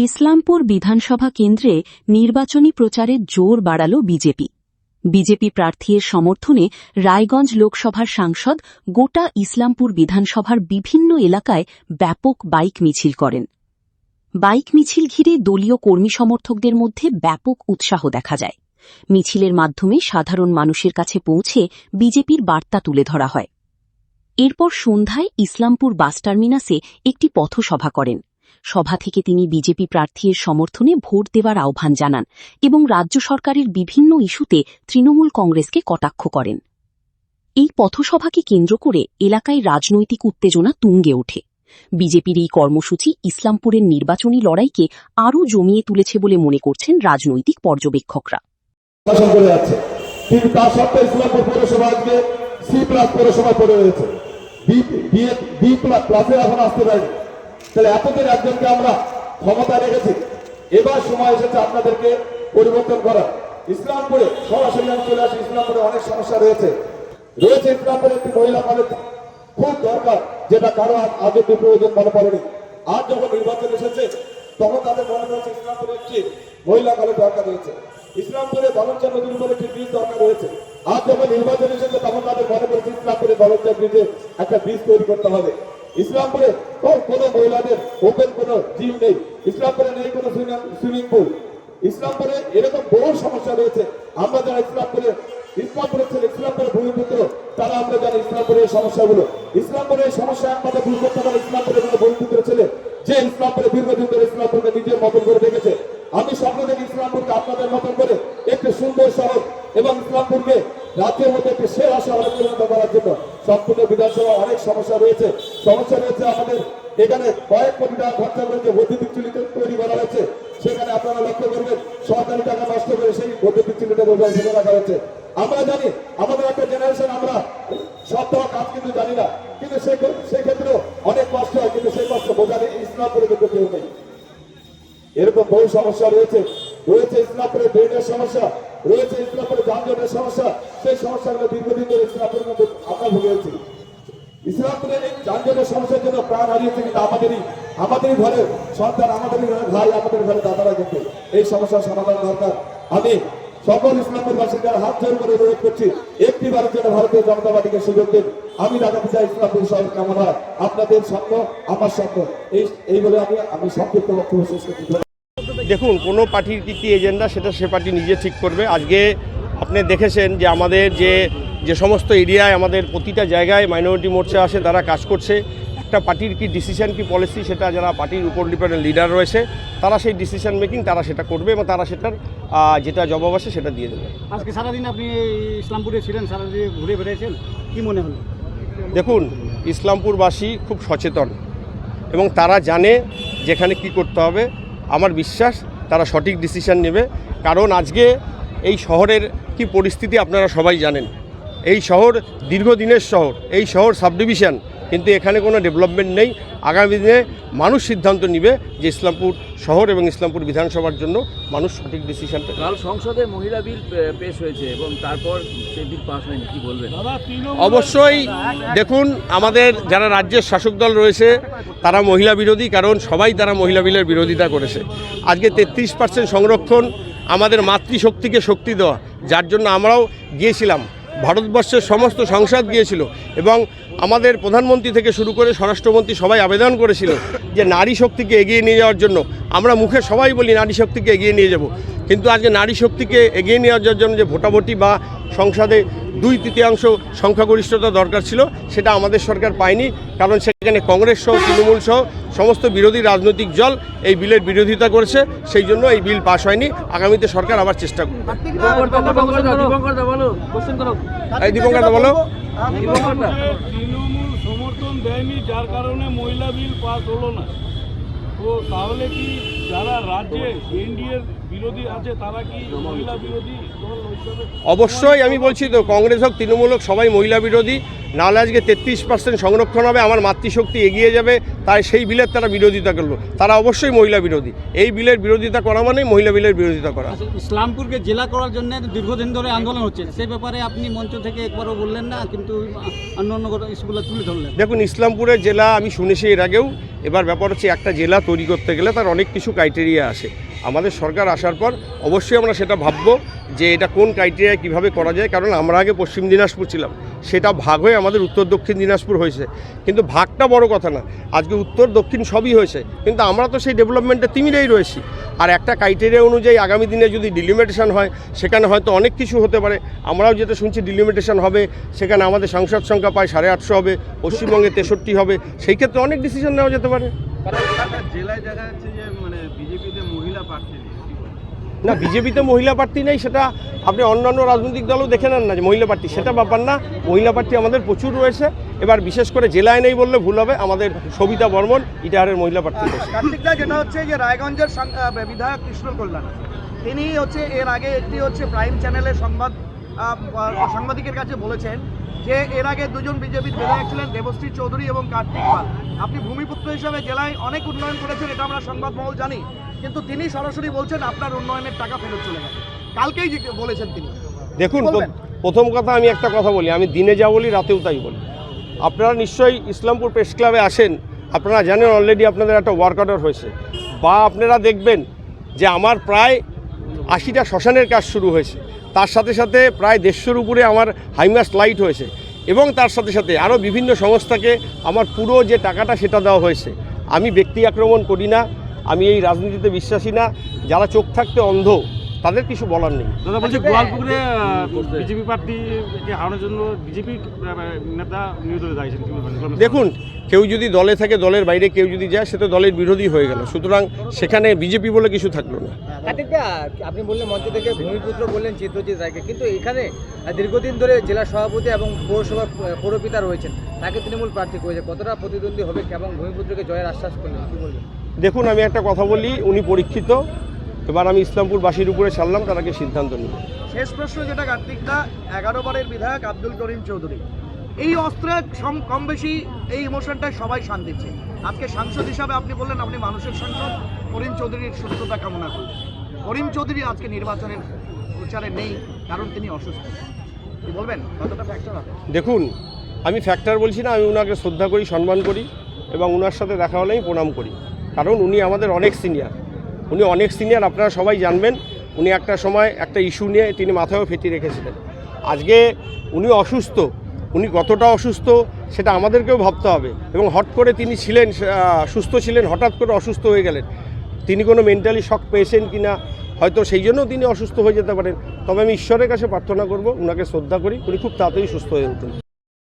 ইসলামপুর বিধানসভা কেন্দ্রে নির্বাচনী প্রচারে জোর বাড়াল বিজেপি প্রার্থীর সমর্থনে রায়গঞ্জ লোকসভার সাংসদ গোটা ইসলামপুর বিধানসভার বিভিন্ন এলাকায় ব্যাপক বাইক মিছিল করেন। বাইক মিছিল ঘিরে দলীয় কর্মী সমর্থকদের মধ্যে ব্যাপক উৎসাহ দেখা যায়। মিছিলের মাধ্যমে সাধারণ মানুষের কাছে পৌঁছে বিজেপির বার্তা তুলে ধরা হয়। এরপর সন্ধ্যায় ইসলামপুর বাস টার্মিনাসে একটি পথসভা করেন। সভা থেকে তিনি বিজেপি প্রার্থীর সমর্থনে ভোট দেওয়ার আহ্বান জানান এবং রাজ্য সরকারের বিভিন্ন ইস্যুতে তৃণমূল কংগ্রেসকে কটাক্ষ করেন। এই পথসভাকে কেন্দ্র করে এলাকায় রাজনৈতিক উত্তেজনা তুঙ্গে ওঠে। বিজেপির এই কর্মসূচি ইসলামপুরের নির্বাচনী লড়াইকে আরও জমিয়ে তুলেছে বলে মনে করছেন রাজনৈতিক পর্যবেক্ষকরা। তাহলে এতদিন একজনকে আমরা ক্ষমতা রেখেছি, এবার সময় এসেছে আপনাদেরকে পরিবর্তন করা। ইসলামপুরে সরাসরি আমি চলে আসি। ইসলামপুরে অনেক সমস্যা রয়েছে। ইসলামপুরে একটি মহিলা কলেজ খুব দরকার, যেটা কারো আজ অব্দি প্রয়োজন মনে পড়েনি। আজ যখন নির্বাচন এসেছে তখন তাদের মনে হয়েছে ইসলামপুরে একটি মহিলা কলেজ দরকার রয়েছে। ইসলামপুরে বলঞ্চা নদীর উপরে একটি ব্রিজ দরকার রয়েছে। আজ যখন নির্বাচন এসেছে তখন তাদের মনে পড়েছে ইসলামপুরে বলঞ্চা ব্রিজে একটা ব্রিজ তৈরি করতে হবে। ইসলামপুরে কোনো মহিলাদের ওপেন কোনো জিম নেই। ইসলামপুরে নেই কোনো সুইমিং পুল। ইসলামপুরে এরকম বহু সমস্যা রয়েছে। আমরা যারা ইসলামপুরের ছেলে, ইসলামপুরের ভূমিপুত্র, তারা আমরা জানি ইসলামপুরের সমস্যাগুলো। ইসলামপুরের সমস্যা একমাত্র দূর করতে পারে ইসলামপুরের কোনো ভূমিপুত্র ছেলে, যে ইসলামপুরে দীর্ঘদিন ধরে ইসলামপুরকে নিজের মতন করে রেখেছে। আমি স্বপ্ন দেখি ইসলামপুরকে আপনাদের মতন করে একটি সুন্দর শহর এবং ইসলামপুরকে রাজ্যের মধ্যে একটি সেরা শহরে পরিণত করার জন্য। সম্পূর্ণ বিধানসভা অনেক সমস্যা রয়েছে। আমাদের এখানে কয়েক কোটি টাকা খরচা করেছে বৈদ্যুতিক চুলি তৈরি করা হয়েছে। সেখানে আপনারা লক্ষ্য করবেন সরকারি টাকা নষ্ট করে সেই বৈদ্যুতিক চুলিটা বোঝায় ফেলে রাখা হয়েছে। আমরা জানি আমাদের একটা জেনারেশন, আমরা সব দেওয়া কাজ কিন্তু জানি না, কিন্তু সেক্ষেত্রেও অনেক কষ্ট হয়, কিন্তু সেই কষ্ট বোঝালে ইসলামপুরে কিন্তু কেউ নেই। এরকম বহু সমস্যা রয়েছে। ইসলামপুরে ড্রেনের সমস্যা রয়েছে, ইসলামপুরে যানজটের সমস্যা। সেই সমস্যাগুলো দীর্ঘদিন ধরে ইসলামপুরের মধ্যে আমরা ভুগেছি। ইসলামপুরের এই যানজটের সমস্যার জন্য প্রাণ হারিয়েছে কিন্তু আমাদেরই ঘরের সন্তান, আমাদেরই ঘরের ভাই, আমাদের ঘরের দাদারা। কিন্তু এই সমস্যার সমাধান দরকার। আমি সকল ইসলামপুরবাসীর কাছে হাত জোর করে অনুরোধ করছি, একটি বারের জন্য ভারতীয় জনতা পার্টিকে সুযোগ দিন। আমি দেখাতে চাই ইসলামপুর শহর কেমন হয়। আপনাদের স্বপ্ন আমার স্বপ্ন। এই বলে আমি সংক্ষিপ্ত বক্তব্য শেষ করছি। দেখুন, কোনো পার্টির কী এজেন্ডা সেটা সে পার্টি নিজে ঠিক করবে। আজকে আপনি দেখেছেন যে আমাদের যে সমস্ত এরিয়ায় আমাদের প্রতিটা জায়গায় মাইনরিটি মোর্চা আসে, তারা কাজ করছে। একটা পার্টির কি ডিসিশন, কি পলিসি, সেটা যারা পার্টির উপর ডিপেন্ডেন্ট লিডার রয়েছে তারা সেই ডিসিশন মেকিং তারা সেটা করবে এবং তারা সেটার যেটা জবাব আসে সেটা দিয়ে দেবে। আজকে সারাদিন আপনি ইসলামপুরে ছিলেন, সারাদিন ঘুরে বেড়িয়েছেন, কি মনে হলো? দেখুন, ইসলামপুরবাসী খুব সচেতন এবং তারা জানে যেখানে কি করতে হবে। আমার বিশ্বাস তারা সঠিক ডিসিশন নেবে। কারণ আজকে এই শহরের কি পরিস্থিতি আপনারা সবাই জানেন। এই শহর দীর্ঘদিনের শহর, এই শহর সাবডিভিশন, কিন্তু এখানে কোনো ডেভেলপমেন্ট নেই। আগামী দিনে মানুষ সিদ্ধান্ত নেবে যে ইসলামপুর শহর এবং ইসলামপুর বিধানসভার জন্য মানুষ সঠিক ডিসিশনটা। কাল সংসদে মহিলা বিল পেশ হয়েছে এবং তারপর সেই বিল পাস হয়নি, কি বলবেন? অবশ্যই দেখুন, আমাদের যারা রাজ্যের শাসক দল রয়েছে তারা মহিলা বিরোধী, কারণ সবাই তারা মহিলা বিলের বিরোধিতা করেছে। আজকে 33% সংরক্ষণ আমাদের মাতৃশক্তিকে শক্তি দেওয়া, যার জন্য আমরাও গিয়েছিলাম। ভারতবর্ষের সমস্ত সংসদ গিয়েছিল এবং আমাদের প্রধানমন্ত্রী থেকে শুরু করে স্বরাষ্ট্রমন্ত্রী সবাই আবেদন করেছিল যে নারী শক্তিকে এগিয়ে নিয়ে যাওয়ার জন্য। আমরা মুখে সবাই বলি নারী শক্তিকে এগিয়ে নিয়ে যাব, কিন্তু আজকে নারী শক্তিকে এগিয়ে নিয়ে যাওয়ার জন্য যে ভোটাভুটি বা সংসদে 2/3 সংখ্যাগরিষ্ঠতা দরকার ছিল, সেটা আমাদের সরকার পায়নি। কারণ সেখানে কংগ্রেস সহ তৃণমূল সহ সমস্ত বিরোধী রাজনৈতিক দল এই বিলের বিরোধিতা করেছে। সেই জন্য এই বিল পাস হয়নি। আগামীতে সরকার আবার চেষ্টা করবে। দীপঙ্কর দা বলো। তৃণমূল সমর্থন দেয়নি, যার কারণে মহিলা বিল পাস হলো না। তো তাহলে কি যারা রাজ্যে এনডিএর বিরোধী আছে তারা কি মহিলা বিরোধী দল হিসাবে? অবশ্যই আমি বলছি তো, কংগ্রেস হোক তৃণমূল হোক সবাই মহিলা বিরোধী। নাহলে আজকে 33% সংরক্ষণ হবে, আমার মাতৃশক্তি এগিয়ে যাবে, তাই সেই বিলের তারা বিরোধিতা করলো। তারা অবশ্যই মহিলা বিরোধী। এই বিলের বিরোধিতা করা মানে মহিলা বিলের বিরোধিতা করা। ইসলামপুরকে জেলা করার জন্য দীর্ঘদিন ধরে আন্দোলন হচ্ছে, সেই ব্যাপারে আপনি মঞ্চ থেকে একবারও বললেন না, কিন্তু অন্য ইস্যুগুলো তুলে ধরলেন। দেখুন, ইসলামপুরের জেলা আমি শুনেছি এর আগেও। এবার ব্যাপার হচ্ছে একটা জেলা তৈরি করতে গেলে তার অনেক কিছু ক্রাইটেরিয়া আসে। আমাদের সরকার আসার পর অবশ্যই আমরা সেটা ভাববো যে এটা কোন ক্রাইটেরিয়ায় কীভাবে করা যায়, কারণ আমরা আগে পশ্চিম দিনাজপুর ছিলাম, সেটা ভাগ হয়ে আমাদের উত্তর দক্ষিণ দিনাজপুর হয়েছে, কিন্তু ভাগটা বড় কথা না, আজকে উত্তর দক্ষিণ সবই হয়েছে, কিন্তু আমরা তো সেই ডেভেলপমেন্টের তিমিরেই রয়েছি। আর একটা ক্রাইটেরিয়া অনুযায়ী আগামী দিনে যদি ডিলিমিটেশন হয় সেখানে হয়তো অনেক কিছু হতে পারে। আমরাও যেটা শুনছি ডিলিমিটেশন হবে, সেখানে আমাদের সংসদ সংখ্যা প্রায় 850 হবে, পশ্চিমবঙ্গে 63 হবে, সেই ক্ষেত্রে অনেক ডিসিশন নেওয়া যেতে পারে। জেলায় দেখা যাচ্ছে যে মানে বিজেপিতে মহিলা প্রার্থী না, বিজেপিতে মহিলা প্রার্থী নেই, সেটা আপনি অন্যান্য রাজনৈতিক দলও দেখে নেন না যে মহিলা প্রার্থী, সেটা ব্যাপার না। মহিলা প্রার্থী আমাদের প্রচুর রয়েছে। এবার বিশেষ করে জেলায় নেই বললে ভুল হবে, আমাদের সবিতা বর্মন ইটাহারের মহিলা প্রার্থী রয়েছে। কার্তিকদা, যেটা হচ্ছে যে রায়গঞ্জের বিধায়ক কৃষ্ণ কল্যাণ, তিনি হচ্ছে এর আগে একটি হচ্ছে প্রাইম চ্যানেলের সাংবাদিকের কাছে বলেছেন যে এর আগে দুজন বিজেপির বিধায়ক ছিলেন, দেবশ্রী চৌধুরী এবং কার্তিক পাল। আপনি ভূমিপুত্র হিসাবে জেলায় অনেক উন্নয়ন করেছেন, এটা আমরা সংবাদ মহল জানি, কিন্তু তিনি সরাসরি বলছেন আপনার উন্নয়নের টাকা ফেরত চলে গেছে, কালকেই বলেছেন তিনি। দেখুন, প্রথম কথা আমি একটা কথা বলি, আমি দিনে যা বলি রাতেও তাই বলি। আপনারা নিশ্চয়ই ইসলামপুর প্রেস ক্লাবে আসেন, আপনারা জানেন অলরেডি আপনাদের একটা ওয়ার্ক অর্ডার হয়েছে, বা আপনারা দেখবেন যে আমার প্রায় 80টা শ্মশানের কাজ শুরু হয়েছে, তার সাথে সাথে প্রায় 150-এর উপরে আমার হাইমাস্ট লাইট হয়েছে, এবং তার সাথে সাথে আরও বিভিন্ন সংস্থাকে আমার পুরো যে টাকাটা সেটা দেওয়া হয়েছে। আমি ব্যক্তি আক্রমণ করি না, আমি এই রাজনীতিতে বিশ্বাসী না। যারা চোখ থাকতে অন্ধ তাদের কিছু বলার নেই। দাদা বলছি, গোয়ালপুরে বিজেপি প্রার্থীকে হারানোর জন্য বিজেপি নেতা নিয়োজিত চাইছেন। দেখুন, কেউ যদি দলে থাকে, দলের বাইরে কেউ যদি যায়, সে তো দলের বিরোধী হয়ে গেল, সুতরাং সেখানে বিজেপি বলে কিছু থাকলো না। আপনি বললেন মঞ্চ থেকে ভূমিপুত্র বললেন চিত্রজিৎ রায়কে, কিন্তু এখানে দীর্ঘদিন ধরে জেলা সভাপতি এবং পৌরসভার পৌরপিতা রয়েছেন, তাকে তৃণমূল প্রার্থী করেছে, কতটা প্রতিদ্বন্দ্বী হবে এবং ভূমিপুত্রকে জয়ের আশ্বাস করলেন, কি বলবেন? দেখুন, আমি একটা কথা বলি, উনি পরীক্ষিত, এবার আমি ইসলামপুরবাসীর উপরে ছাড়লাম, তারা কি সিদ্ধান্ত নেবে। শেষ প্রশ্ন যেটা কার্তিকদা, 11 বারের বিধায়ক আব্দুল করিম চৌধুরী, এই অস্ত্রে কম বেশি এই ইমোশনটায় সবাই শান দিচ্ছে। আজকে সাংসদ হিসাবে আপনি বললেন আপনি মানুষের সাংসদ, করিম চৌধুরীর সুস্থতা কামনা করলেন। করিম চৌধুরী আজকে নির্বাচনের প্রচারে নেই কারণ তিনি অসুস্থ, কি বলবেন, কতটা ফ্যাক্টর আছে? দেখুন, আমি ফ্যাক্টর বলছি না, আমি ওনাকে শ্রদ্ধা করি, সম্মান করি, এবং ওনার সাথে দেখা হলে আমি প্রণাম করি, কারণ উনি আমাদের অনেক সিনিয়র। উনি অনেক সিনিয়র, আপনারা সবাই জানবেন। উনি একটা সময় একটা ইস্যু নিয়ে তিনি মাথায়ও ফেটি রেখেছিলেন। আজকে উনি অসুস্থ, উনি কতটা অসুস্থ সেটা আমাদেরকেও ভাবতে হবে, এবং হট করে তিনি ছিলেন সুস্থ ছিলেন, হঠাৎ করে অসুস্থ হয়ে গেলেন। তিনি কোনো মেন্টালি শক পেয়েছেন কি না, হয়তো সেই জন্যও তিনি অসুস্থ হয়ে যেতে পারেন। তবে আমি ঈশ্বরের কাছে প্রার্থনা করব, ওনাকে শ্রদ্ধা করি, উনি খুব তাড়াতাড়ি সুস্থ হয়ে উঠুন।